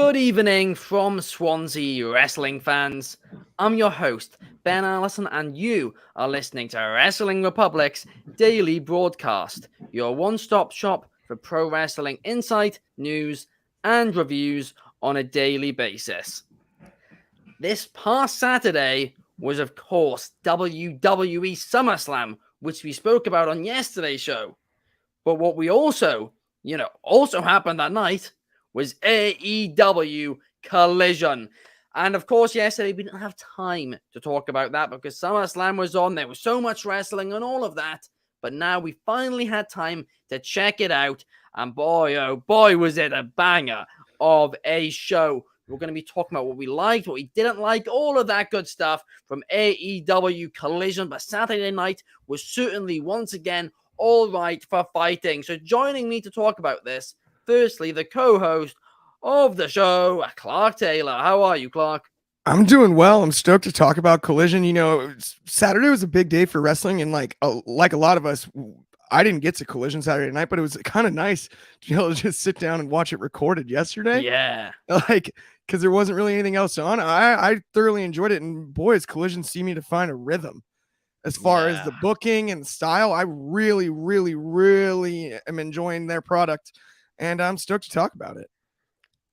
Good evening from Swansea wrestling fans. I'm your host, Ben Allison, and you are listening to Wrestling Republic's daily broadcast, your one-stop shop for pro wrestling insight, news, and reviews on a daily basis. This past Saturday was, of course, WWE SummerSlam, which we spoke about on yesterday's show. But what we also happened that night was AEW Collision. And of course, yesterday we didn't have time to talk about that because SummerSlam was on. There was so much wrestling and all of that. But now we finally had time to check it out. And boy, oh boy, was it a banger of a show. We're going to be talking about what we liked, what we didn't like, all of that good stuff from AEW Collision. But Saturday night was certainly once again all right for fighting. So joining me to talk about this, firstly, the co-host of the show, Clark Taylor. How are you, Clark? I'm doing well. I'm stoked to talk about Collision. You know, Saturday was a big day for wrestling, and like a lot of us, I didn't get to Collision Saturday night, but it was kind of nice to just sit down and watch it recorded yesterday. Yeah. Like, because there wasn't really anything else on. I thoroughly enjoyed it, and boys, Collision seemed me to find a rhythm. As far as the booking and style, I really, really, really am enjoying their product, and I'm stoked to talk about it.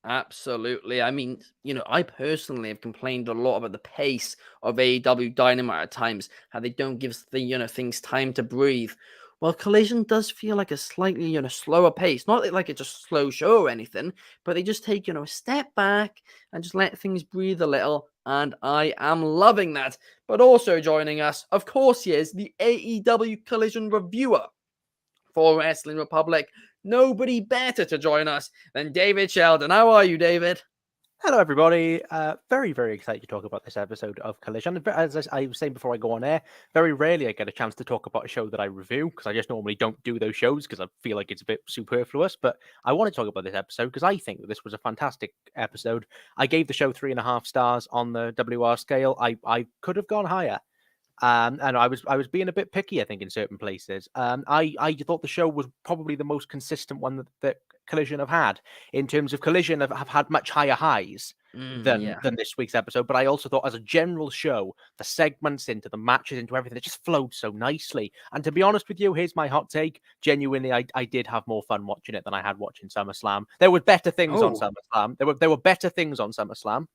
Absolutely. I mean, I personally have complained a lot about the pace of AEW Dynamite at times, how they don't give things time to breathe. Well, Collision does feel like a slightly, slower pace. Not like it's a slow show or anything, but they just take, a step back and just let things breathe a little. And I am loving that. But also joining us, of course, he is the AEW Collision reviewer for Wrestling Republic. Nobody better to join us than David Sheldon. How are you, David? Hello, everybody. Very, very excited to talk about this episode of Collision. As I was saying before I go on air, very rarely I get a chance to talk about a show that I review because I just normally don't do those shows because I feel like it's a bit superfluous. But I want to talk about this episode because I think that this was a fantastic episode. I gave the show 3.5 stars on the WR scale. I could have gone higher. And I was being a bit picky, I think, in certain places. I thought the show was probably the most consistent one that Collision have had. In terms of Collision have had much higher highs than this week's episode. But I also thought as a general show, the segments into the matches, into everything, it just flowed so nicely. And to be honest with you, here's my hot take. Genuinely, I did have more fun watching it than I had watching SummerSlam. There were better things on SummerSlam. There were better things on SummerSlam.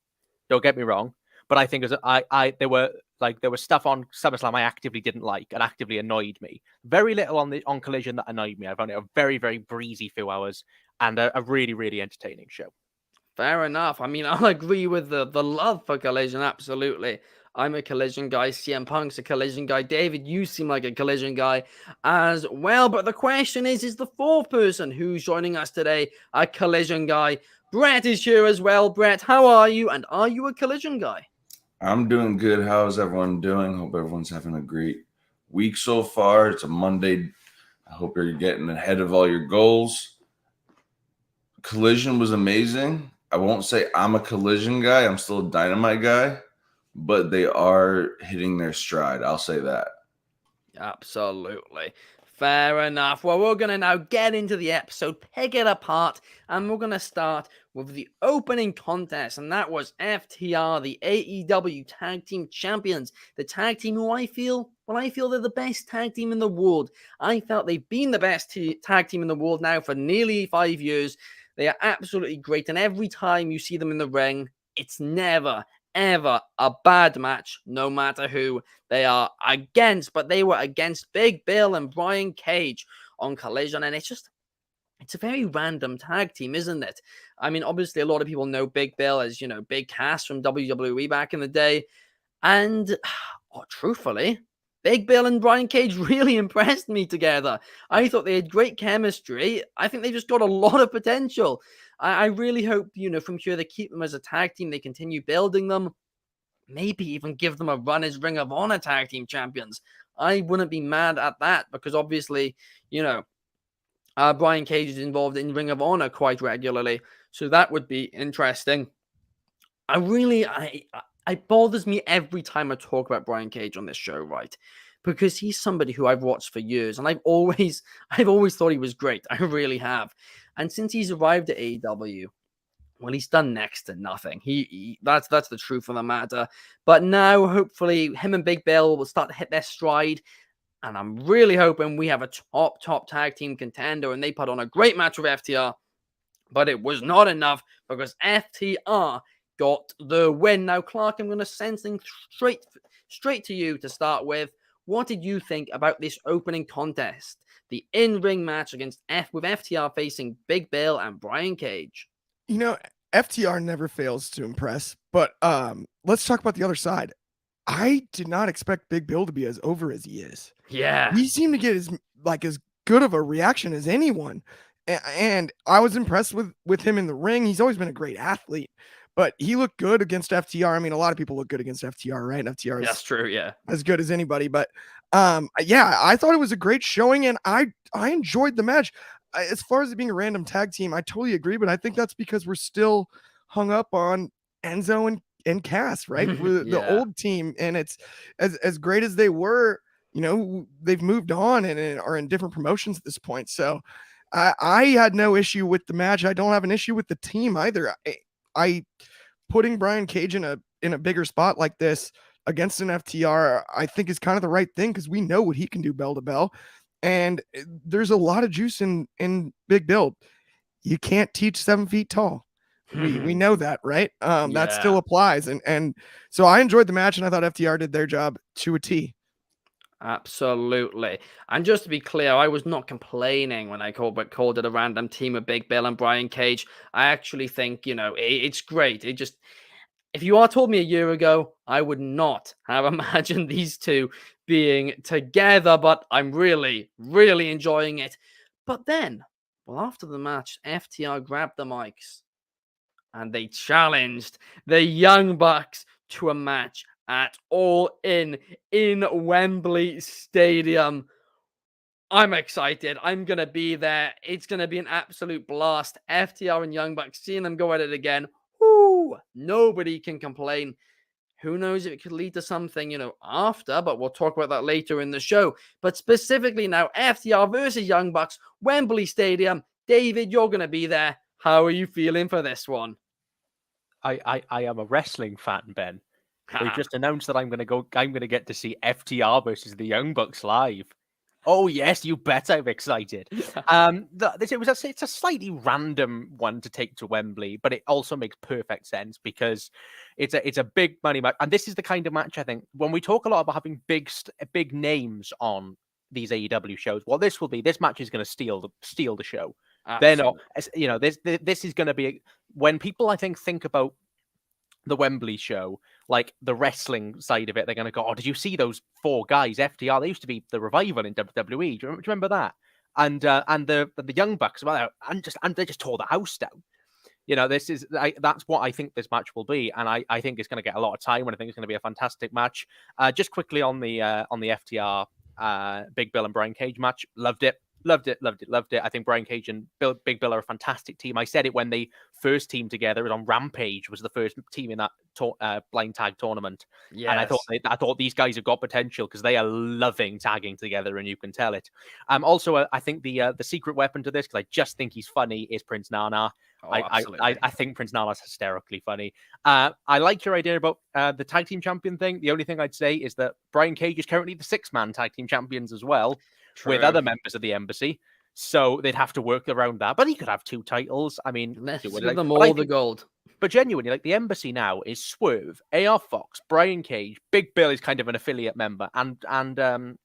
Don't get me wrong. But I think there was stuff on SummerSlam I actively didn't like and actively annoyed me. Very little on Collision that annoyed me. I found it a very, very breezy few hours and a really, really entertaining show. Fair enough. I mean, I'll agree with the love for Collision, absolutely. I'm a Collision guy. CM Punk's a Collision guy. David, you seem like a Collision guy as well. But the question is the fourth person who's joining us today a Collision guy? Bret is here as well. Bret, how are you? And are you a Collision guy? I'm doing good. How's everyone doing? Hope everyone's having a great week so far. It's a Monday. I hope you're getting ahead of all your goals. Collision was amazing. I won't say I'm a Collision guy. I'm still a Dynamite guy, but they are hitting their stride. I'll say that. Absolutely. Fair enough. Well, we're going to now get into the episode, pick it apart, and we're going to start with the opening contest, and that was FTR, the AEW Tag Team Champions, the tag team who I feel they're the best tag team in the world. I felt they've been the best tag team in the world now for nearly 5 years. They are absolutely great, and every time you see them in the ring, it's never, ever a bad match, no matter who they are against. But they were against Big Bill and Brian Cage on Collision, and it's a very random tag team, isn't it? I mean, obviously, a lot of people know Big Bill as, Big Cass from WWE back in the day. And, truthfully, Big Bill and Brian Cage really impressed me together. I thought they had great chemistry. I think they just got a lot of potential. I really hope, from here they keep them as a tag team. They continue building them. Maybe even give them a run as Ring of Honor tag team champions. I wouldn't be mad at that because obviously, Brian Cage is involved in Ring of Honor quite regularly. So that would be interesting. It bothers me every time I talk about Brian Cage on this show, right? Because he's somebody who I've watched for years, and I've always thought he was great. I really have. And since he's arrived at AEW, well, he's done next to nothing. That's the truth of the matter. But now, hopefully, him and Big Bill will start to hit their stride. And I'm really hoping we have a top tag team contender. And they put on a great match with FTR. But it was not enough because FTR got the win. Now, Clark, I'm going to send things straight to you to start with. What did you think about this opening contest? The in-ring match with FTR facing Big Bill and Brian Cage. You know, FTR never fails to impress, but let's talk about the other side. I did not expect Big Bill to be as over as he is. Yeah. He seemed to get as good of a reaction as anyone. And I was impressed with him in the ring. He's always been a great athlete, but he looked good against FTR. I mean, a lot of people look good against FTR, right? And FTR is that's true, yeah, as good as anybody. But yeah, I thought it was a great showing, and I enjoyed the match. As far as it being a random tag team, I totally agree, but I think that's because we're still hung up on Enzo and Cass, right? We're the old team, and it's as great as they were, you know, they've moved on and are in different promotions at this point. So I had no issue with the match. I don't have an issue with the team either. I putting Brian Cage in a bigger spot like this against an FTR, I think is kind of the right thing because we know what he can do bell to bell. And there's a lot of juice in Big Bill. You can't teach 7 feet tall. We know that, right? That still applies. And so I enjoyed the match, and I thought FTR did their job to a T. Absolutely. And just to be clear, I was not complaining when I called it a random team of Big Bill and Brian Cage. I actually think, you know, it's great. It just, if you told me a year ago, I would not have imagined these two being together, but I'm really, really enjoying it. But then, well, after the match, FTR grabbed the mics and they challenged the Young Bucks to a match at All In Wembley Stadium. I'm excited. I'm going to be there. It's going to be an absolute blast. FTR and Young Bucks, seeing them go at it again. Whoo! Nobody can complain. Who knows if it could lead to something, you know, after, but we'll talk about that later in the show. But specifically now, FTR versus Young Bucks, Wembley Stadium. David, you're going to be there. How are you feeling for this one? I am a wrestling fan, Ben. They've just announced that I'm going to get to see FTR versus the Young Bucks live. Oh yes, you bet I'm excited. It's a slightly random one to take to Wembley, but it also makes perfect sense because it's a big money match, and this is the kind of match I think when we talk a lot about having big names on these AEW shows. Well, this match is going to steal the show. They're not, you know, this is going to be when people I think about the Wembley show, like the wrestling side of it, they're going to go, oh, did you see those 4 guys, FTR? They used to be the Revival in WWE. Do you remember that? And the Young Bucks, well, and they just tore the house down. You know, that's what I think this match will be, and I think it's going to get a lot of time, and I think it's going to be a fantastic match. Just quickly on the FTR Big Bill and Brian Cage match, loved it. I think Brian Cage and Big Bill are a fantastic team. I said it when they first teamed together. It was on Rampage, was the first team in that blind tag tournament. Yes. And I thought these guys have got potential because they are loving tagging together, and you can tell it. Also, I think the secret weapon to this, because I just think he's funny, is Prince Nana. Oh, I think Prince Nana's hysterically funny. I like your idea about the tag team champion thing. The only thing I'd say is that Brian Cage is currently the 6-man tag team champions as well. True. With other members of the embassy, so they'd have to work around that. But he could have 2 titles. I mean, give them all the gold. But genuinely, like the embassy now is Swerve, AR Fox, Brian Cage, Big Bill is kind of an affiliate member, and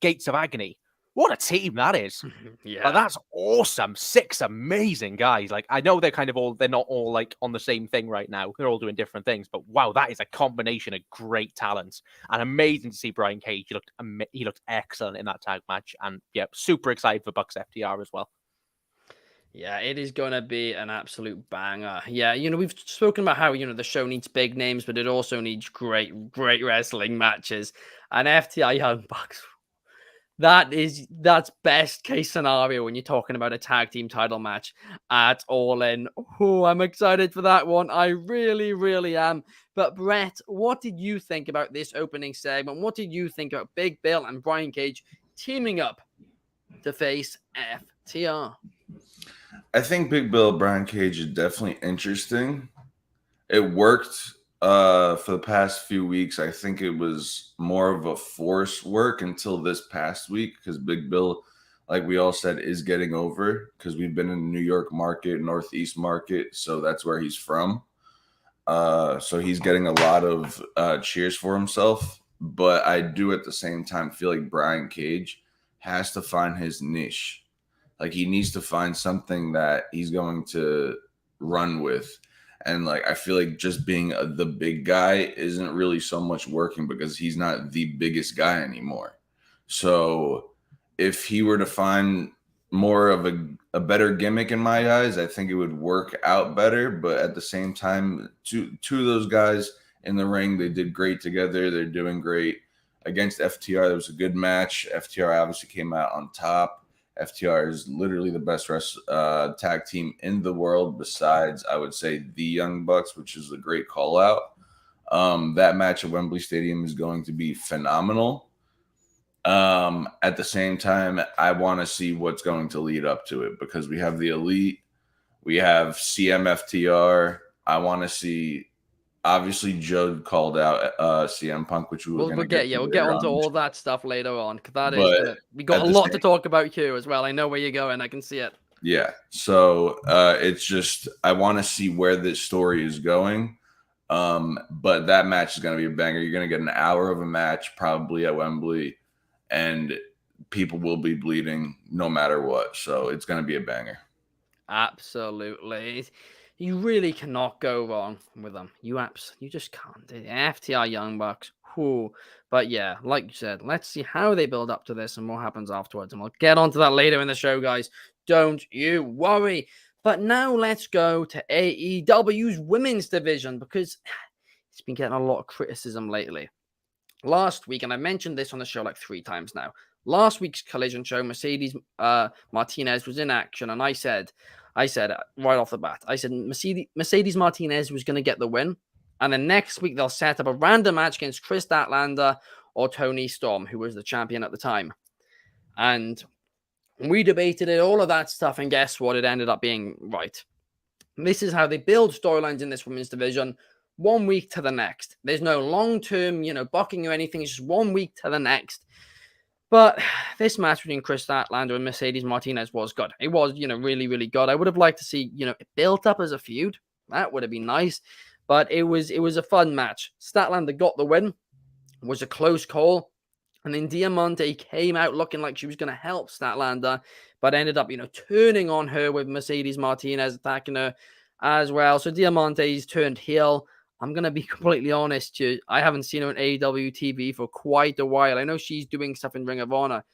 Gates of Agony. What a team that is! Yeah, like, that's awesome. 6 amazing guys. Like I know they're not all like on the same thing right now. They're all doing different things. But wow, that is a combination of great talents, and amazing to see Brian Cage. He looked excellent in that tag match, and yeah, super excited for Bucks FTR as well. Yeah, it is going to be an absolute banger. Yeah, you know, we've spoken about how, you know, the show needs big names, but it also needs great wrestling matches. And FTR Young Bucks, that's best case scenario when you're talking about a tag team title match at All In. Oh, I'm excited for that one. I really, really am. But Bret, what did you think about this opening segment? What did you think about Big Bill and Brian Cage teaming up to face FTR? I think Big Bill Brian Cage is definitely interesting. It worked for the past few weeks. I think it was more of a force work until this past week because Big Bill, like we all said, is getting over because we've been in the New York market, Northeast market, so that's where he's from. So he's getting a lot of cheers for himself. But I do at the same time feel like Brian Cage has to find his niche. Like he needs to find something that he's going to run with. And like I feel like just being the big guy isn't really so much working because he's not the biggest guy anymore. So if he were to find more of a better gimmick in my eyes, I think it would work out better. But at the same time, two of those guys in the ring, they did great together. They're doing great. Against FTR, there was a good match. FTR obviously came out on top. FTR is literally the best tag team in the world besides, I would say, the Young Bucks, which is a great call out. That match at Wembley Stadium is going to be phenomenal. At the same time, I want to see what's going to lead up to it because we have the Elite, we have CMFTR. I want to see. Obviously, Joe called out CM Punk, which we'll get onto all that stuff later on because we got a lot to talk about here as well. I know where you're going. I can see it. Yeah. So it's just I want to see where this story is going. But that match is going to be a banger. You're going to get an hour of a match probably at Wembley, and people will be bleeding no matter what. So it's going to be a banger. Absolutely. You really cannot go wrong with them. You just can't. The FTR Young Bucks. Whew. But yeah, like you said, let's see how they build up to this and what happens afterwards. And we'll get onto that later in the show, guys. Don't you worry. But now let's go to AEW's women's division because it's been getting a lot of criticism lately. Last week, and I mentioned this on the show like 3 times now. Last week's Collision show, Mercedes Martinez was in action, and I said right off the bat, I said Mercedes Martinez was going to get the win. And then next week, they'll set up a random match against Chris Statlander or Toni Storm, who was the champion at the time. And we debated it, all of that stuff. And guess what? It ended up being right. This is how they build storylines in this women's division. 1 week to the next. There's no long-term, bucking or anything. It's just 1 week to the next. But this match between Chris Statlander and Mercedes Martinez was good. It was, really, really good. I would have liked to see, it built up as a feud. That would have been nice. But it was a fun match. Statlander got the win. It was a close call. And then Diamante came out looking like she was going to help Statlander, but ended up, turning on her with Mercedes Martinez attacking her as well. So Diamante's turned heel. I'm going to be completely honest. I haven't seen her on AEW TV for quite a while. I know she's doing stuff in Ring of Honor,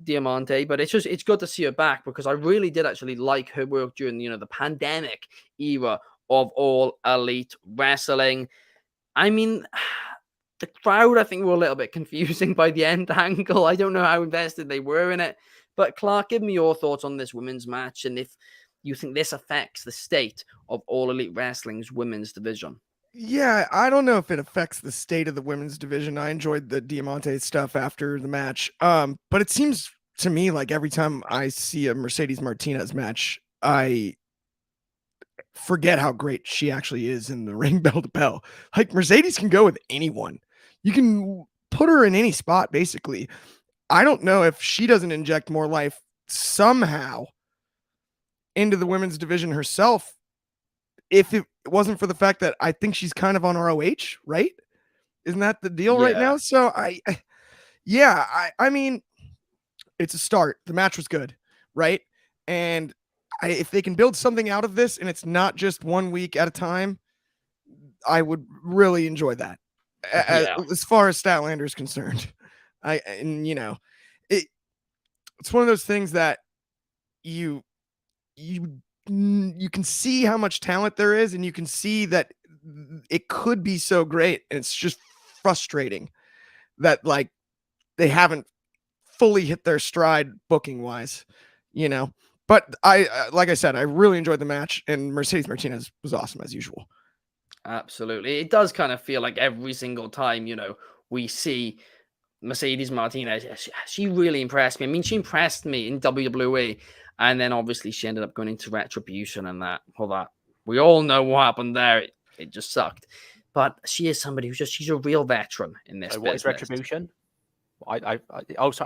Diamante, but it's good to see her back because I really did actually like her work during, the pandemic era of All Elite Wrestling. I mean, the crowd, I think, were a little bit confusing by the end angle. I don't know how invested they were in it. But Clark, give me your thoughts on this women's match and if you think this affects the state of All Elite Wrestling's women's division. Yeah, I don't know if it affects the state of the women's division. I enjoyed the Diamante stuff after the match. But it seems to me like every time I see a Mercedes Martinez match, I forget how great she actually is in the ring bell to bell. Like Mercedes can go with anyone. You can put her in any spot, basically. I don't know if she doesn't inject more life somehow into the women's division herself, if it wasn't for the fact that I think she's kind of on ROH, right? Isn't that the deal right now? So I mean, it's a start. The match was good, right? And if they can build something out of this and it's not just 1 week at a time, I would really enjoy that. As far as Statlander is concerned, it's one of those things that you can see how much talent there is, and you can see that it could be so great. And it's just frustrating that like they haven't fully hit their stride booking wise, But like I said, I really enjoyed the match, and Mercedes Martinez was awesome as usual. Absolutely. It does kind of feel like every single time, we see Mercedes Martinez, she really impressed me. I mean, she impressed me in WWE And then obviously she ended up going into Retribution, and that we all know what happened there. It just sucked. But she is somebody she's a real veteran in this business. What is Retribution? Sorry,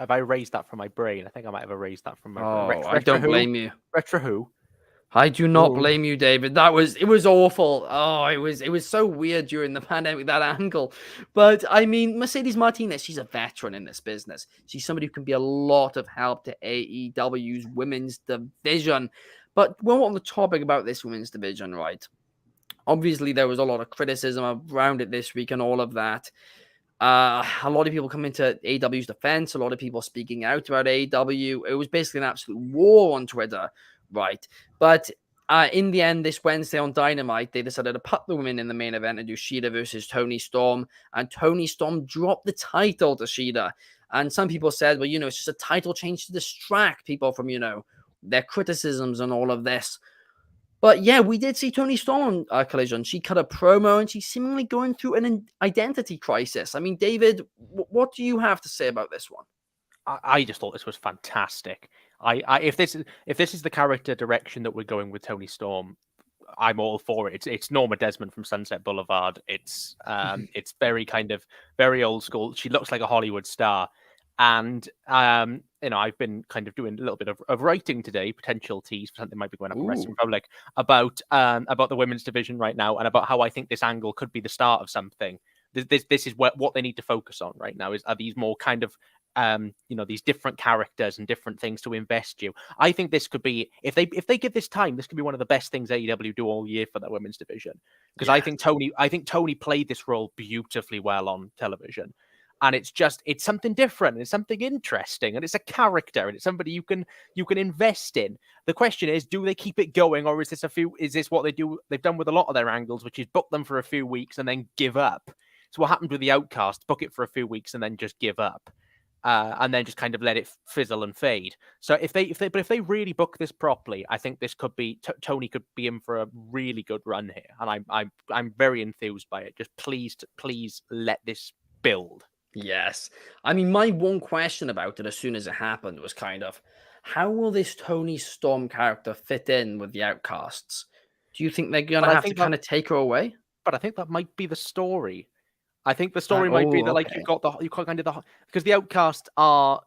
have I erased that from my brain? I think I might have erased that from my brain. I don't blame you. Retro who? I do not blame you, David. It was awful. Oh, it was so weird during the pandemic, that angle. But I mean, Mercedes Martinez, she's a veteran in this business. She's somebody who can be a lot of help to AEW's women's division. But we're on the topic about this women's division, right? Obviously, there was a lot of criticism around it this week and all of that. A lot of people coming to AEW's defense, a lot of people speaking out about AEW. It was basically an absolute war on Twitter. Right. But in the end, this Wednesday on Dynamite, they decided to put the women in the main event and do Shida versus Toni Storm. And Toni Storm dropped the title to Shida. And some people said, well, it's just a title change to distract people from, their criticisms and all of this. But yeah, we did see Toni Storm on Collision. She cut a promo and she's seemingly going through an identity crisis. I mean, David, what do you have to say about this one? I just thought this was fantastic. If this is the character direction that we're going with Toni Storm, I'm all for it. It's Norma Desmond from Sunset Boulevard. It's very very old school. She looks like a Hollywood star. And I've been kind of doing a little bit of writing today, potential tease for something might be going up in Wrestling Republic about the women's division right now, and about how I think this angle could be the start of something. This is what they need to focus on right now. Are these more kind of these different characters and different things to invest you. I think this could be, if they give this time, this could be one of the best things AEW do all year for their women's division. Because I think Toni played this role beautifully well on television. And it's something different, and it's something interesting, and it's a character, and it's somebody you can invest in. The question is, do they keep it going, or is this what they've done with a lot of their angles, which is book them for a few weeks and then give up? So what happened with the Outcast, book it for a few weeks and then just give up. And then just kind of let it fizzle and fade. So if they really book this properly, I think this could be Toni could be in for a really good run here, and I'm very enthused by it. Just please let this build. Yes, I mean, my one question about it as soon as it happened was kind of, how will this Toni Storm character fit in with the Outcasts? Do you think they're gonna have to kind of take her away? But I think that might be the story. I think the story might be that you've got because the Outcasts are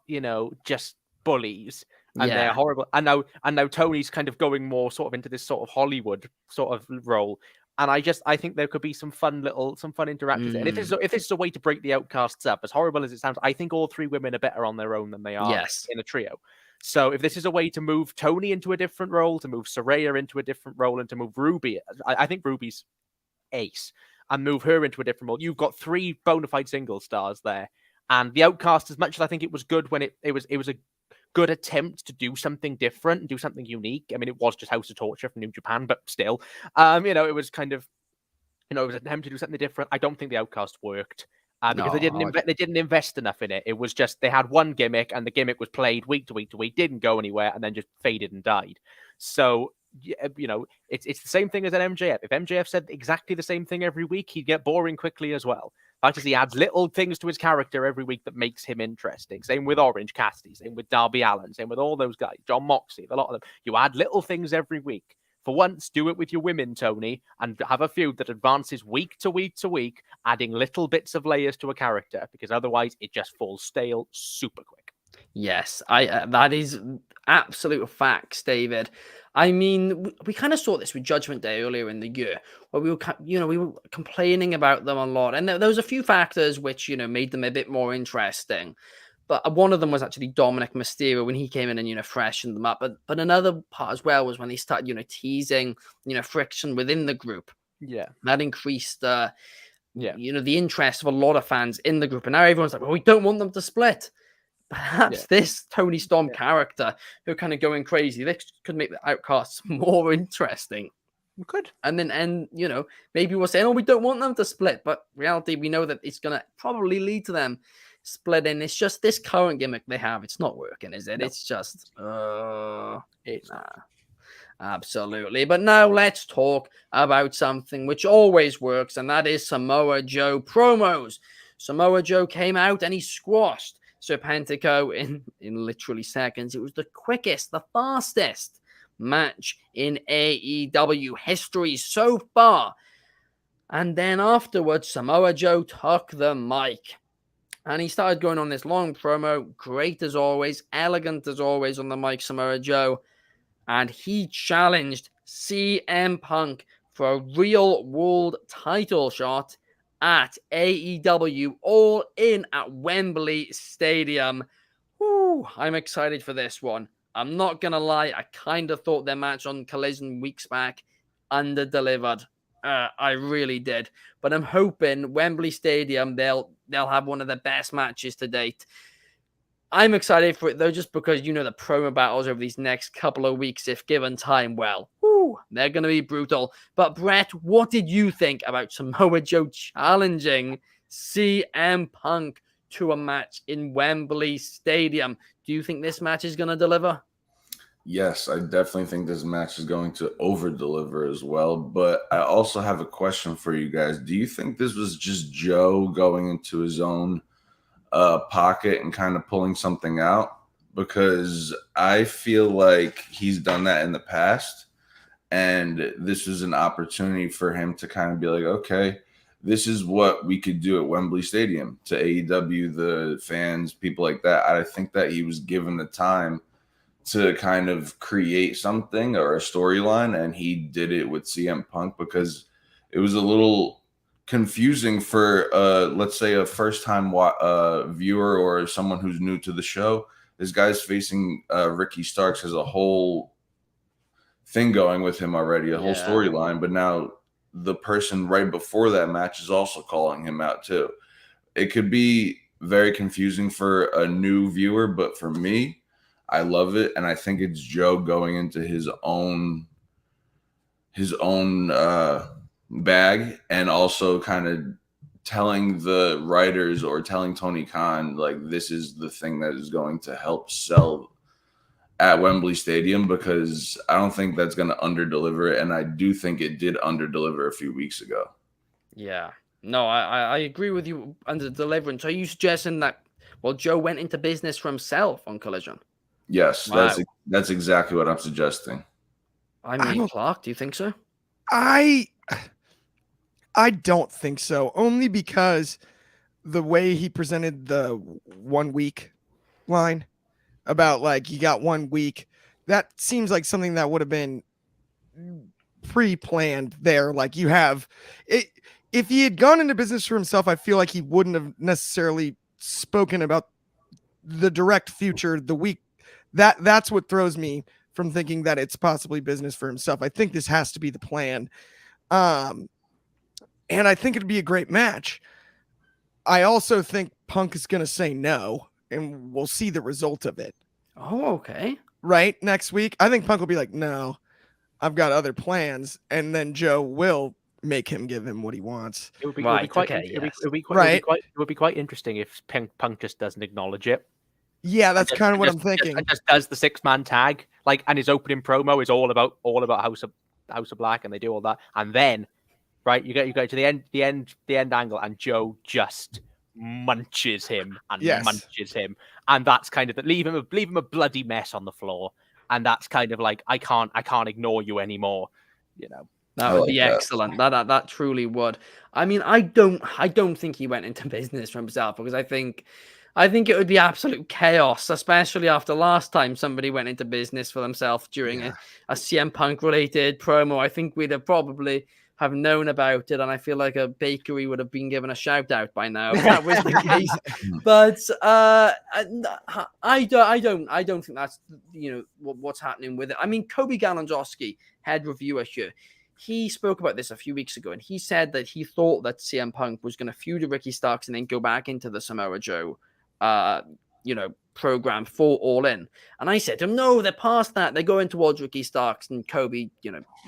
just bullies and they're horrible, and now Toni's kind of going more sort of into this sort of Hollywood sort of role, and I think there could be some fun interactions. And if this is a way to break the Outcasts up, as horrible as it sounds, I think all three women are better on their own than they are in a trio. So if this is a way to move Toni into a different role, to move Saraya into a different role, and to move Ruby, I think Ruby's ace. And move her into a different role. You've got three bona fide single stars there. And the Outcast, as much as I think it was good when it was a good attempt to do something different and do something unique. I mean, it was just House of Torture from New Japan, but still, it was kind of, it was an attempt to do something different. I don't think the Outcast worked because they didn't invest enough in it. It was just, they had one gimmick and the gimmick was played week to week to week, didn't go anywhere, and then just faded and died. So, it's the same thing as an MJF. If MJF said exactly the same thing every week, he'd get boring quickly as well. Fact is, he adds little things to his character every week that makes him interesting. Same with Orange Cassidy, same with Darby Allin, same with all those guys, John Moxley, a lot of them. You add little things every week. For once, do it with your women, Toni, and have a feud that advances week to week to week, adding little bits of layers to a character, because otherwise it just falls stale super quick. Yes, that is absolute facts, David. I mean, we kind of saw this with Judgment Day earlier in the year, where we were complaining about them a lot, and there was a few factors which made them a bit more interesting. But one of them was actually Dominic Mysterio when he came in and freshened them up. But another part as well was when they started teasing friction within the group. Yeah, that increased the interest of a lot of fans in the group, and now everyone's like, well, we don't want them to split. Perhaps this Toni Storm character who are kind of going crazy, this could make the Outcasts more interesting. We could. And maybe we're saying, we don't want them to split. But reality, we know that it's going to probably lead to them splitting. It's just this current gimmick they have. It's not working, is it? No. It's just, absolutely. But now let's talk about something which always works, and that is Samoa Joe promos. Samoa Joe came out and he squashed Serpentico in literally seconds. It was the quickest, the fastest match in AEW history so far. And then afterwards, Samoa Joe took the mic. And he started going on this long promo. Great as always. Elegant as always on the mic, Samoa Joe. And he challenged CM Punk for a real world title shot at AEW All In at Wembley Stadium. Woo, I'm excited for this one. I'm not going to lie. I kind of thought their match on Collision weeks back under-delivered. I really did. But I'm hoping Wembley Stadium, they'll have one of the best matches to date. I'm excited for it, though, just because, you know, the promo battles over these next couple of weeks, if given time, well, they're going to be brutal. But, Brett, what did you think about Samoa Joe challenging CM Punk to a match in Wembley Stadium? Do you think this match is going to deliver? Yes, I definitely think this match is going to over-deliver as well. But I also have a question for you guys. Do you think this was just Joe going into his own pocket and kind of pulling something out? Because I feel like he's done that in the past, and this is an opportunity for him to kind of be like, okay, this is what we could do at Wembley Stadium to AEW, the fans, people like that. I think that he was given the time to kind of create something or a storyline, and he did it with CM Punk because it was a little confusing for let's say a first-time viewer or someone who's new to the show. This guy's facing Ricky Starks, has a whole thing going with him already, a whole storyline, but now the person right before that match is also calling him out too. It could be very confusing for a new viewer, but for me, I love it, and I think it's Joe going into his own bag, and also kind of telling the writers or telling Tony Khan, like, this is the thing that is going to help sell at Wembley Stadium, because I don't think that's going to under-deliver it, and I do think it did under-deliver a few weeks ago. Yeah. No, I agree with you under-delivering. So are you suggesting that, well, Joe went into business for himself on Collision? Yes, wow. That's exactly what I'm suggesting. I mean, Clark, do you think so? I don't think so, only because the way he presented the 1 week line about, like, you got 1 week, that seems like something that would have been pre-planned there. Like, you have it. If he had gone into business for himself, I feel like he wouldn't have necessarily spoken about the direct future, the week. That's what throws me from thinking that it's possibly business for himself. I think this has to be the plan. And I think it'd be a great match. I also think Punk is going to say no, and we'll see the result of it. Oh, okay. Right? Next week, I think Punk will be like, no, I've got other plans. And then Joe will make him give him what he wants. It would be quite interesting if Punk just doesn't acknowledge it. Yeah, that's kind of what I'm thinking. Just does the 6-man tag, like, and his opening promo is all about House of Black, and they do all that, and then, right, you go to the end angle, and Joe just munches him, and that's kind of leave him a bloody mess on the floor, and that's kind of like, I can't ignore you anymore, you know. That would be excellent. That truly would. I mean, I don't think he went into business for himself, because I think it would be absolute chaos, especially after last time somebody went into business for themselves during a CM Punk related promo. I think we'd have probably have known about it, and I feel like a bakery would have been given a shout out by now if that was the case. But I don't think that's, you know, what's happening with it. I mean, Kobe Galanjowski, head reviewer here, he spoke about this a few weeks ago, and he said that he thought that CM Punk was going to feud with Ricky Starks and then go back into the Samoa Joe program for All In. And I said to him, no, they're past that. They're going towards Ricky Starks. And Kobe,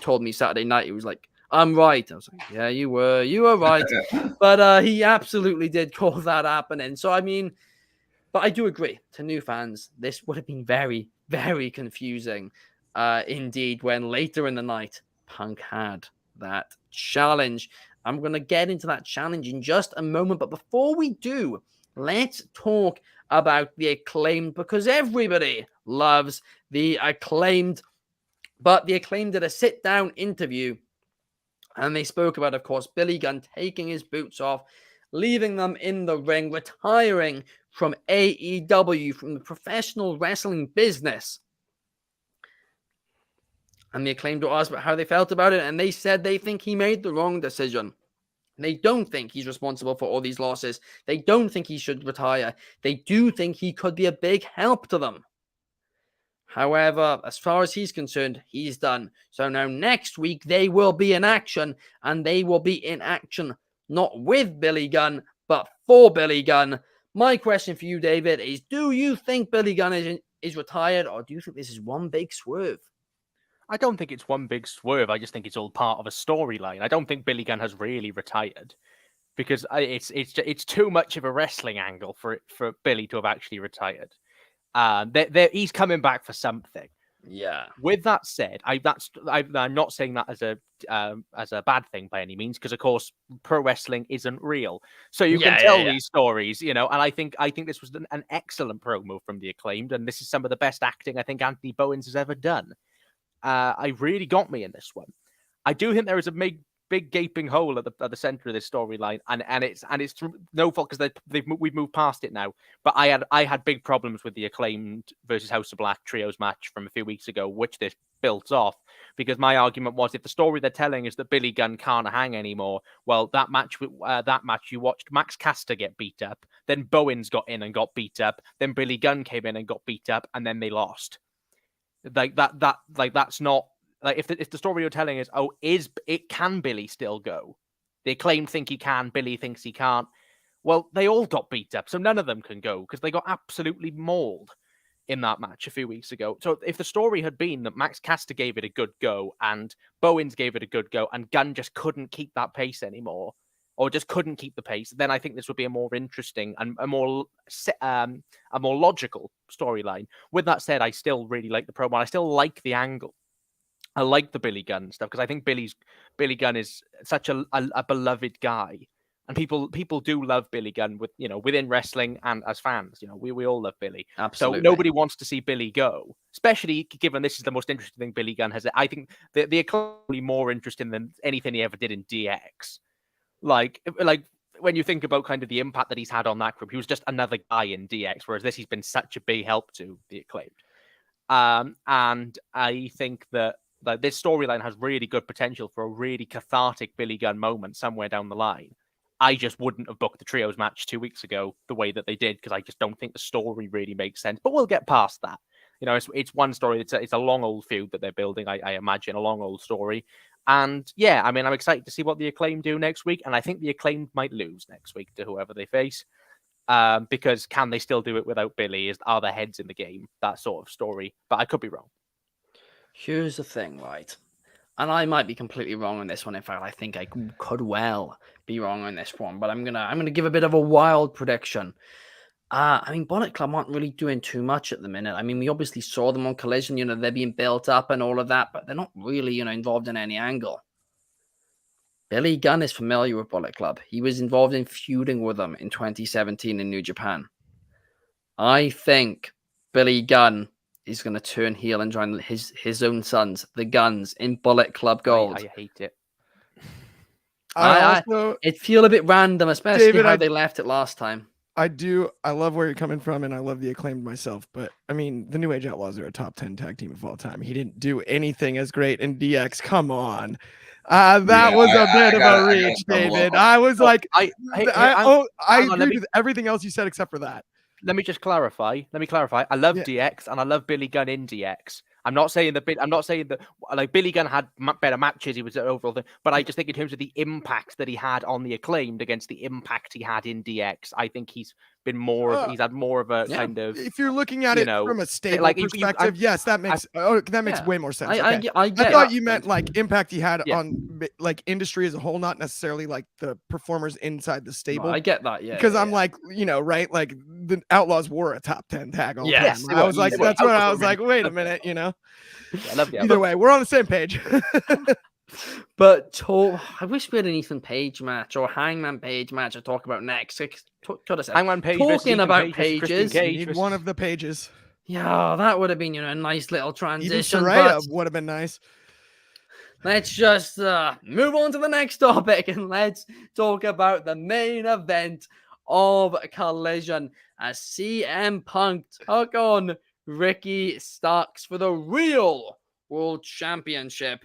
told me Saturday night, he was like, I'm right. I was like, yeah, you were right. But he absolutely did call that happening. So, I mean, but I do agree, to new fans, this would have been very, very confusing indeed when later in the night, Punk had that challenge. I'm going to get into that challenge in just a moment. But before we do, let's talk about the Acclaimed, because everybody loves the Acclaimed. But the Acclaimed did a sit-down interview, and they spoke about, of course, Billy Gunn taking his boots off, leaving them in the ring, retiring from AEW, from the professional wrestling business. And the Acclaimed were asked about how they felt about it, and they said they think he made the wrong decision. They don't think he's responsible for all these losses. They don't think he should retire. They do think he could be a big help to them. However, as far as he's concerned, he's done. So now next week, they will be in action, and they will be in action not with Billy Gunn, but for Billy Gunn. My question for you, David, is do you think Billy Gunn is retired, or do you think this is one big swerve? I don't think it's one big swerve. I just think it's all part of a storyline. I don't think Billy Gunn has really retired, because it's too much of a wrestling angle for Billy to have actually retired. He's coming back for something. Yeah. With that said, I'm not saying that as a bad thing by any means, because of course pro wrestling isn't real, so you can tell these stories, And I think this was an excellent promo from the Acclaimed, and this is some of the best acting I think Anthony Bowens has ever done. I really got me in this one. I do think there is a big gaping hole at the center of this storyline, and it's no fault because we've moved past it now. But I had big problems with the Acclaimed versus House of Black trios match from a few weeks ago, which this built off, because my argument was, if the story they're telling is that Billy Gunn can't hang anymore, well, that match you watched Max Caster get beat up, then Bowens got in and got beat up, then Billy Gunn came in and got beat up, and then they lost. That's not. Like, if the story you're telling is, can Billy still go? The Acclaimed think he can, Billy thinks he can't. Well, they all got beat up, so none of them can go because they got absolutely mauled in that match a few weeks ago. So if the story had been that Max Caster gave it a good go and Bowens gave it a good go and Gunn just couldn't keep that pace anymore, or just couldn't keep the pace, then I think this would be a more interesting and a more logical storyline. With that said, I still really like the promo. I still like the angle. I like the Billy Gunn stuff because I think Billy Gunn is such a beloved guy, and people do love Billy Gunn within wrestling and as fans. We all love Billy. Absolutely. So nobody wants to see Billy go, especially given this is the most interesting thing Billy Gunn has. I think the Acclaimed more interesting than anything he ever did in DX. Like when you think about kind of the impact that he's had on that group, he was just another guy in DX, whereas this he's been such a big help to the Acclaimed. And I think that this storyline has really good potential for a really cathartic Billy Gunn moment somewhere down the line. I just wouldn't have booked the trios match 2 weeks ago the way that they did, because I just don't think the story really makes sense. But we'll get past that. It's one story. It's a long old feud that they're building. I imagine a long old story. And yeah, I mean, I'm excited to see what the Acclaimed do next week. And I think the Acclaimed might lose next week to whoever they face. Because can they still do it without Billy? Are their heads in the game? That sort of story. But I could be wrong. Here's the thing, right? And I might be completely wrong on this one. In fact, I think I could well be wrong on this one. But I'm gonna give a bit of a wild prediction. I mean, Bullet Club aren't really doing too much at the minute. I mean, we obviously saw them on Collision. They're being built up and all of that, but they're not really, involved in any angle. Billy Gunn is familiar with Bullet Club. He was involved in feuding with them in 2017 in New Japan. I think Billy Gunn is going to turn heel and join his own sons, the Guns, in Bullet Club Gold. I hate it. It feel a bit random, especially David, how they left it last time. I love where you're coming from, and I love the Acclaimed myself. But I mean, the New Age Outlaws are a top 10 tag team of all time. He didn't do anything as great in DX. Come on. That was a bit of a reach, David. I was like, I agree with everything else you said except for that. Let me clarify. I love DX and I love Billy Gunn in DX. I'm not saying that like Billy Gunn had better matches. He was an overall thing, but I just think in terms of the impact that he had on the Acclaimed against the impact he had in DX, I think he's been he's had more of a kind of. If you're looking at it from a stable perspective, yes, that makes way more sense. I thought you meant like impact he had on like industry as a whole, not necessarily like the performers inside the stable. No, I get that, because I'm like, right, like the Outlaws were a top 10 tag all the time. I was like, that's what I was like. Wait a minute, I love you. Either way, we're on the same page. But I wish we had an Ethan Page match or Hangman Page match to talk about next. Hangman Page versus Talking Ethan about Page versus Christian pages. Cage. Need one of the pages. Yeah, that would have been, a nice little Even transition. Saraya But would have been nice. let's just move on to the next topic and let's talk about the main event of Collision as CM Punk took on Ricky Starks for the real World Championship.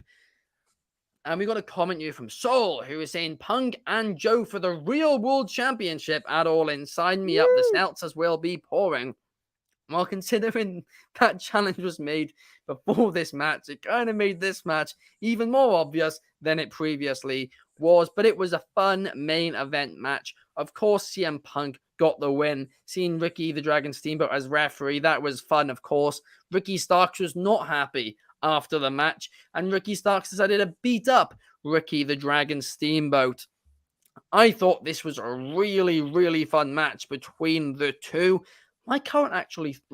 And we got a comment here from Soul, who is saying Punk and Joe for the real World Championship at All In. Sign me up. The seltzers will be pouring. Well, considering that challenge was made before this match, it kind of made this match even more obvious than it previously was. But it was a fun main event match. Of course, CM Punk got the win. Seeing Ricky the Dragon Steamboat as referee, that was fun, of course. Ricky Starks was not happy after the match, and Ricky Starks decided to beat up Ricky the Dragon Steamboat. I thought this was a really, really fun match between the two. My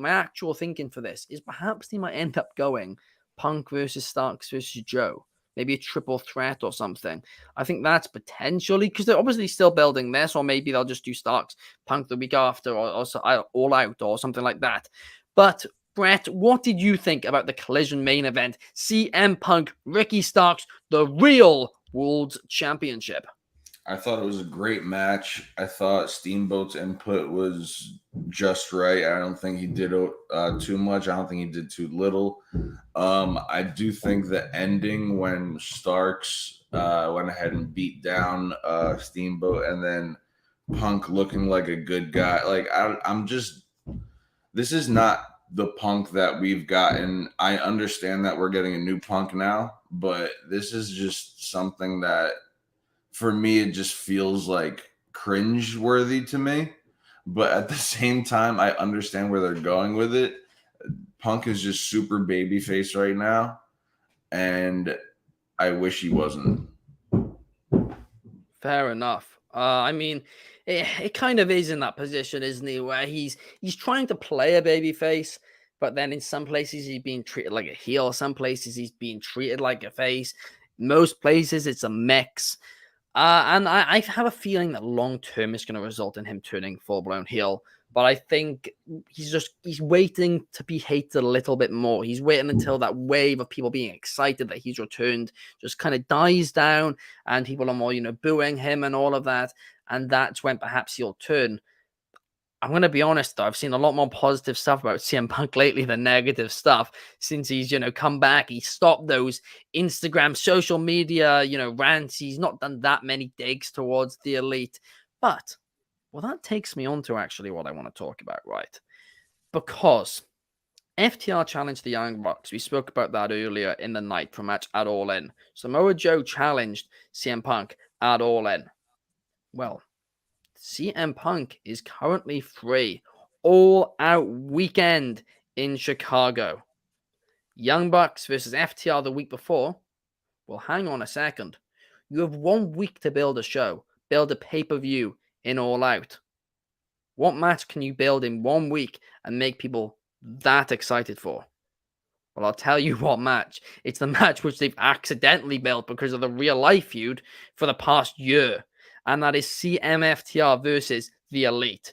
actual thinking for this is perhaps they might end up going Punk versus Starks versus Joe. Maybe a triple threat or something. I think that's potentially, because they're obviously still building this, or maybe they'll just do Starks, Punk the week after, or All Out, or something like that. But Brett, what did you think about the Collision main event? CM Punk, Ricky Starks, the real World Championship. I thought it was a great match. I thought Steamboat's input was just right. I don't think he did too much. I don't think he did too little. I do think the ending when Starks went ahead and beat down Steamboat, and then Punk looking like a good guy. Like I'm just, this is not the Punk that we've gotten. I understand that we're getting a new Punk now, but this is just something that, for me, it just feels like cringe-worthy to me. But at the same time, I understand where they're going with it. Punk is just super babyface right now, and I wish he wasn't. Fair enough. I mean, it kind of is in that position, isn't he, where he's trying to play a babyface, but then in some places he's being treated like a heel. Some places he's being treated like a face. Most places it's a mix. And I have a feeling that long term is going to result in him turning full blown heel. But I think he's waiting to be hated a little bit more. He's waiting until that wave of people being excited that he's returned just kind of dies down, and people are more, booing him and all of that. And that's when perhaps he'll turn. I'm going to be honest, though. I've seen a lot more positive stuff about CM Punk lately than negative stuff since he's, come back. He stopped those Instagram, social media, rants. He's not done that many digs towards the Elite. But, well, that takes me on to actually what I want to talk about, right? Because FTR challenged the Young Bucks. We spoke about that earlier in the Nitro match at All In. Samoa Joe challenged CM Punk at All In. Well, CM Punk is currently free All Out weekend in Chicago. Young Bucks versus FTR the week before. Well, hang on a second. You have 1 week to build a show, build a pay-per-view in All Out. What match can you build in 1 week and make people that excited for? Well, I'll tell you what match. It's the match which they've accidentally built because of the real life feud for the past year. And that is CMFTR versus the Elite.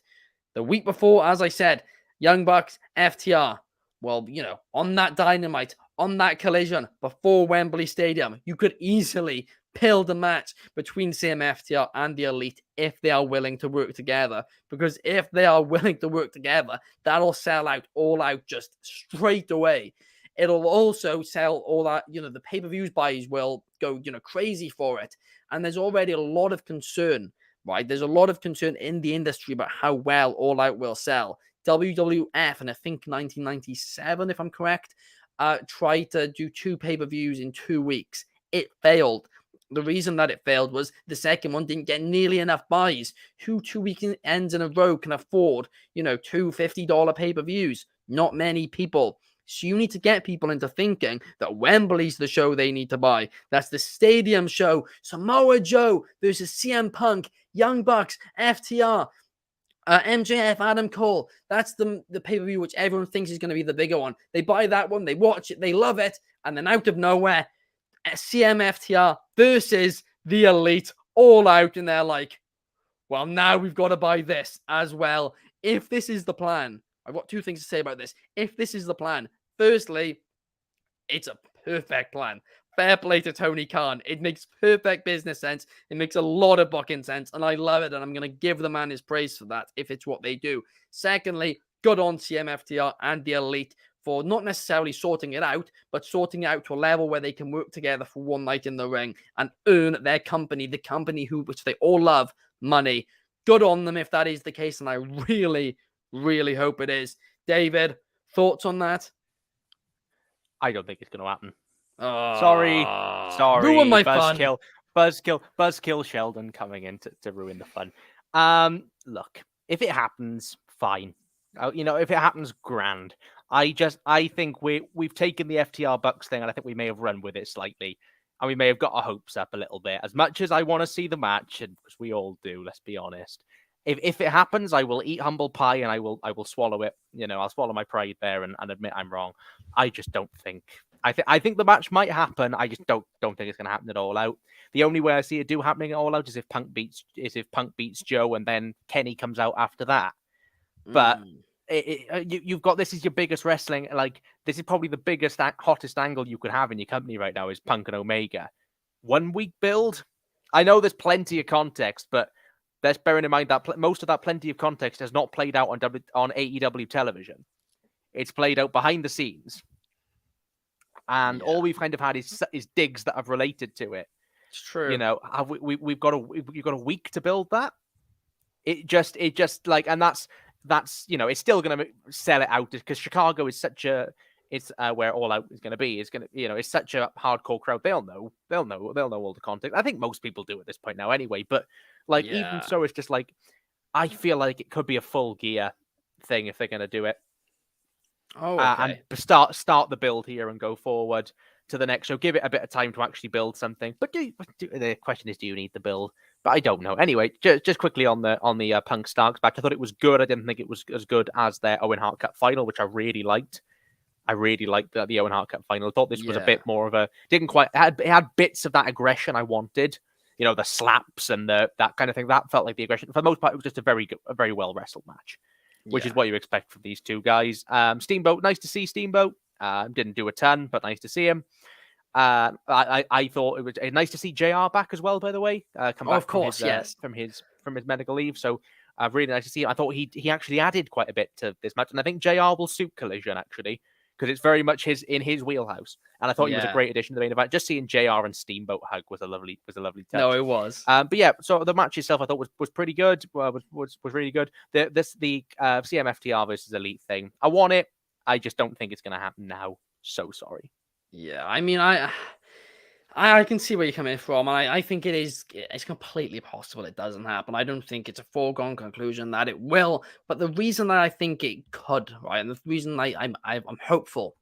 The week before, as I said, Young Bucks, FTR. Well, on that Dynamite, on that Collision, before Wembley Stadium, you could easily build a match between CMFTR and the Elite if they are willing to work together. Because if they are willing to work together, that'll sell out All Out just straight away. It'll also sell all that, the pay-per-views buys will go, crazy for it. And there's already a lot of concern, right? There's a lot of concern in the industry about how well All Out will sell. WWF, and I think 1997, if I'm correct, tried to do 2 pay-per-views in 2 weeks. It failed. The reason that it failed was the second one didn't get nearly enough buys. Who 2 weekends in a row can afford, 2 $50 pay-per-views? Not many people. So you need to get people into thinking that Wembley's the show they need to buy. That's the stadium show. Samoa Joe versus CM Punk, Young Bucks, FTR, MJF, Adam Cole. That's the pay-per-view which everyone thinks is going to be the bigger one. They buy that one, they watch it, they love it, and then out of nowhere, CMFTR versus the Elite All Out, and they're like, well, now we've got to buy this as well. If this is the plan, I've got two things to say about this. If this is the plan, firstly, it's a perfect plan. Fair play to Tony Khan. It makes perfect business sense. It makes a lot of booking sense, and I love it, and I'm going to give the man his praise for that if it's what they do. Secondly, good on CMFTR and the Elite for not necessarily sorting it out, but sorting it out to a level where they can work together for one night in the ring and earn their company, the company which they all love, money. Good on them if that is the case, and I really, really hope it is. David, thoughts on that? I don't think it's going to happen. Oh, Sorry. ruin my fun. Buzzkill Sheldon coming in to ruin the fun. Look, if it happens, fine. If it happens, grand. I think we've taken the FTR Bucks thing, and I think we may have run with it slightly, and we may have got our hopes up a little bit. As much as I want to see the match, and because we all do, let's be honest. If it happens, I will eat humble pie, and I will swallow it. I'll swallow my pride there and admit I'm wrong. I just don't think. I think the match might happen. I just don't think it's going to happen at All Out. The only way I see it happening at All Out is if Punk beats Joe, and then Kenny comes out after that. But you've got, this is your biggest wrestling. Like, this is probably the biggest, hottest angle you could have in your company right now is Punk and Omega. 1 week build. I know there's plenty of context, but let's bear in mind that most of that plenty of context has not played out on AEW television. It's played out behind the scenes. And all we've kind of had is digs that have related to it. It's true. We've got a week to build that. It just like, and that's it's still going to sell it out because Chicago is where All Out is going to be. It's going to, it's such a hardcore crowd. They'll know all the context. I think most people do at this point now anyway. But even so, it's just like, I feel like it could be a full gear thing if they're going to do it. Oh, okay. And start the build here and go forward to the next show. Give it a bit of time to actually build something. But the question is, do you need the build? But I don't know. Anyway, just quickly on the Punk Starks back. I thought it was good. I didn't think it was as good as their Owen Hart Cup final, which I really liked. I really liked the Owen Hart Cup final. I thought this was a bit more of a it had bits of that aggression I wanted. The slaps and that kind of thing. That felt like the aggression. For the most part, it was just a very well wrestled match, which is what you expect from these two guys. Steamboat, nice to see Steamboat. Didn't do a ton, but nice to see him. I thought it was nice to see JR back as well, by the way. Come back, of course, from his medical leave. So really nice to see him. I thought he actually added quite a bit to this match, and I think JR will suit Collision actually, because it's very much in his wheelhouse. And I thought he was a great addition to the main event. Just seeing JR and Steamboat hug was a lovely touch. No, it was. But yeah, so the match itself I thought was pretty good. Was really good. The CMFTR versus Elite thing, I want it. I just don't think it's going to happen now. So sorry. Yeah, I mean, I can see where you're coming from, and I think it's completely possible it doesn't happen. I don't think it's a foregone conclusion that it will, but the reason that I think it could, right, and the reason I'm hopeful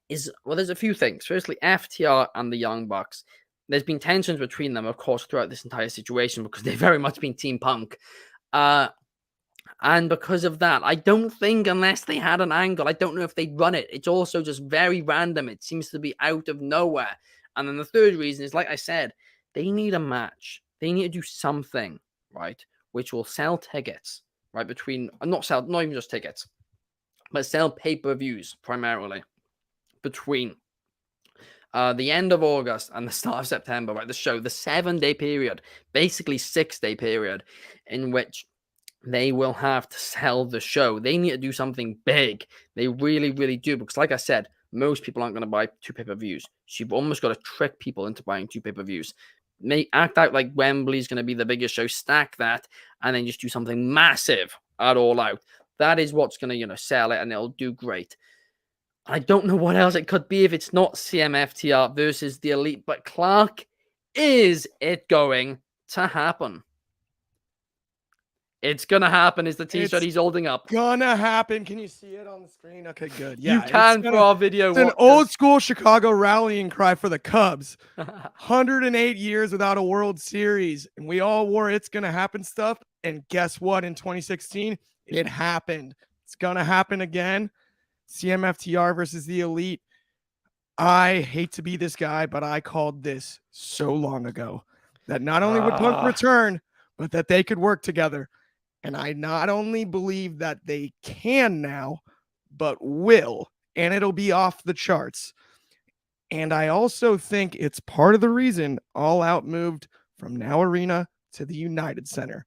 is, well, there's a few things. Firstly, FTR and the Young Bucks. There's been tensions between them, of course, throughout this entire situation because they've very much been Team Punk. And because of that, I don't think, unless they had an angle, I don't know if they'd run it. It's also just very random. It seems to be out of nowhere. And then the third reason is, like I said, they need a match. They need to do something, right, which will sell tickets, right, not even just tickets, but sell pay-per-views primarily between the end of August and the start of September, right, the 7-day period, basically 6-day period in which they will have to sell the show. They need to do something big. They really, really do. Because like I said, most people aren't going to buy 2 pay-per-views. So you've almost got to trick people into buying 2 pay-per-views. Act out like Wembley's going to be the biggest show. Stack that. And then just do something massive at All Out. That is what's going to, sell it. And it'll do great. I don't know what else it could be if it's not CMFTR versus the Elite. But Clark, is it going to happen? It's gonna happen. Is the T-shirt he's holding up? Gonna happen. Can you see it on the screen? Okay, good. Yeah, you can for our video. It's an old school Chicago rallying cry for the Cubs. 108 years without a World Series, and we all wore "It's gonna happen" stuff. And guess what? In 2016, it happened. It's gonna happen again. CMFTR versus the Elite. I hate to be this guy, but I called this so long ago that not only would Punk return, but that they could work together. And I not only believe that they can now, but will, and it'll be off the charts. And I also think it's part of the reason All Out moved from Now Arena to the United Center,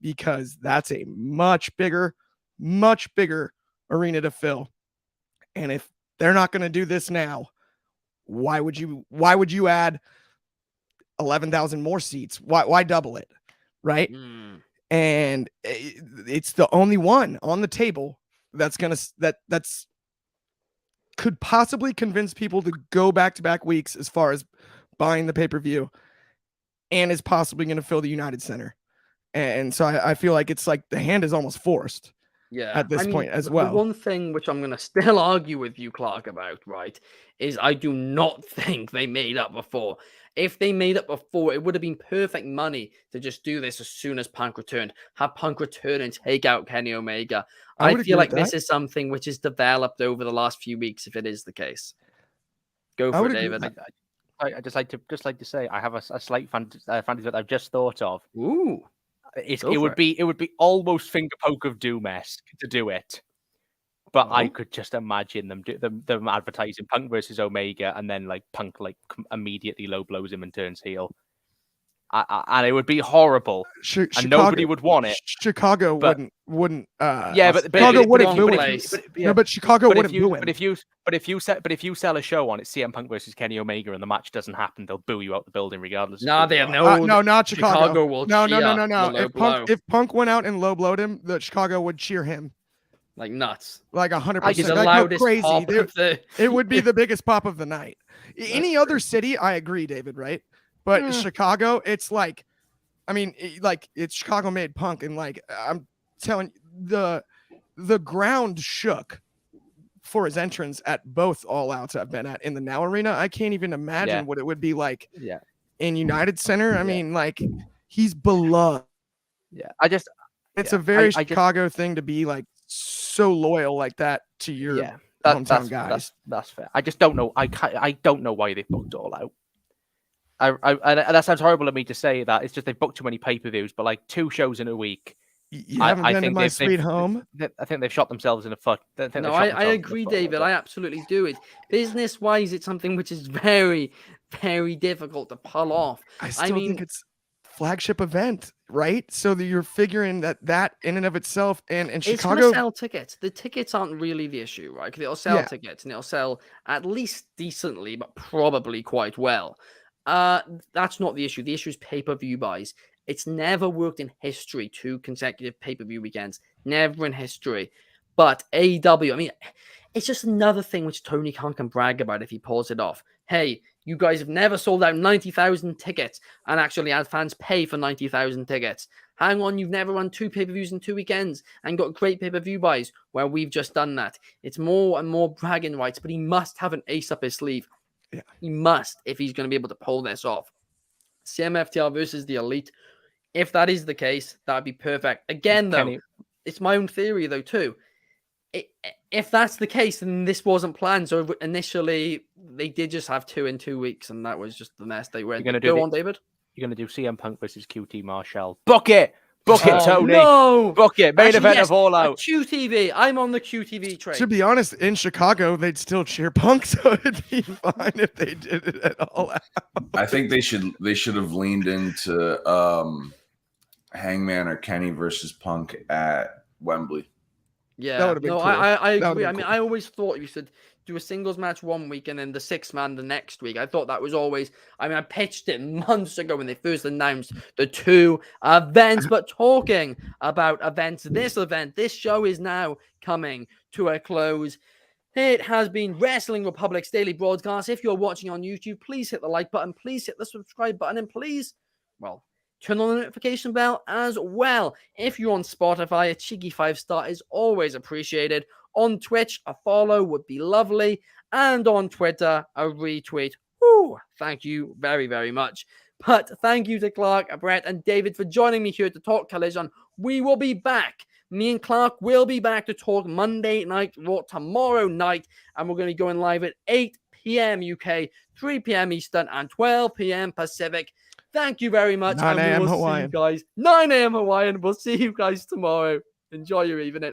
because that's a much bigger arena to fill. And if they're not going to do this now, why would you add 11,000 more seats? Why double it? Right? And it's the only one on the table that's could possibly convince people to go back-to-back weeks as far as buying the pay-per-view, and is possibly going to fill the United Center. And so I feel like it's like the hand is almost forced at this point as well. The one thing which I'm going to still argue with you, Clark, about, right, is I do not think they made up before. If they made up before, it would have been perfect money to just do this as soon as Punk returned. Have Punk return and take out Kenny Omega. I feel like this is something which is developed over the last few weeks, if it is the case. Go for it, David. I just like to say I have a slight fantasy that I've just thought of. Ooh. It would be almost finger poke of doom-esque to do it, but I could just imagine them advertising Punk versus Omega, and then like Punk immediately low blows him and turns heel, and it would be horrible, and nobody would want it. Chicago wouldn't. Chicago wouldn't boo it. No, but Chicago wouldn't boo it. But if you sell a show on it, CM Punk versus Kenny Omega, and the match doesn't happen, they'll boo you out the building regardless. Nah, they have no. Not Chicago. Will no. cheer If Punk went out and low blowed him, the Chicago would cheer him like nuts, like 100%. He's the loudest crazy. pop It would be the biggest pop of the night. Any other city, I agree, David. Right, but Chicago, it's like, I mean, it's Chicago made Punk, and like I'm telling you, the ground shook for his entrance at both All Outs I've been at in the Now Arena. I can't even imagine what it would be like in United Center. I mean, like, he's beloved. Yeah, it's a very Chicago thing to be like so loyal like that to your hometown guys. That's fair. I just don't know. I don't know why they booked All Out. And that sounds horrible of me to say that. It's just they've booked too many pay-per-views, but like 2 shows in a week. You haven't been to my sweet home. I think they've shot themselves in the foot. I agree, David. I absolutely do. It business-wise, it's something which is very, very difficult to pull off. I think it's flagship event, right? So that you're figuring that in and of itself, and Chicago, it's going to sell tickets. The tickets aren't really the issue, right? They'll sell tickets, and they'll sell at least decently, but probably quite well. That's not the issue. The issue is pay-per-view buys. It's never worked in history, 2 consecutive pay-per-view weekends. Never in history. But AEW, I mean, it's just another thing which Tony Khan can brag about if he pulls it off. Hey, you guys have never sold out 90,000 tickets and actually had fans pay for 90,000 tickets. Hang on, you've never run 2 pay-per-views in 2 weekends and got great pay-per-view buys. Well, we've just done that. It's more and more bragging rights, but he must have an ace up his sleeve. Yeah. He must if he's going to be able to pull this off. CMFTR versus the Elite. If that is the case, that'd be perfect. Again, though, it's my own theory, though, too. If that's the case, then this wasn't planned. So initially, they did just have 2 in 2 weeks, and that was just the mess they were in. Go on, David. You're going to do CM Punk versus QT Marshall. Book it! Book it, Tony! No! Book it! Main event of All Out. QTV. I'm on the QTV train. To be honest, in Chicago, they'd still cheer Punk, so it'd be fine if they did it at All Out. I think they should have leaned into Hangman or Kenny versus Punk at Wembley. Yeah, that would have been cool. I agree. I mean, I always thought you should do a singles match one week and then the 6-man the next week. I thought that was always, I mean, I pitched it months ago when they first announced the 2 events, but talking about events, this show is now coming to a close. It has been Wrestling Republic's daily broadcast. If you're watching on YouTube, please hit the like button, please hit the subscribe button, and please, turn on the notification bell as well. If you're on Spotify, a cheeky 5-star is always appreciated. On Twitch, a follow would be lovely. And on Twitter, a retweet. Woo! Thank you very, very much. But thank you to Clark, Bret, and David for joining me here to talk Collision. We will be back. Me and Clark will be back to talk Monday Night Raw tomorrow night. And we're going to be going live at 8 p.m. p.m. UK, 3 p.m. Eastern, and 12 p.m. Pacific. Thank you very much. 9 and we a.m. will Hawaiian. see you guys 9 a.m. Hawaiian. We'll see you guys tomorrow. Enjoy your evening.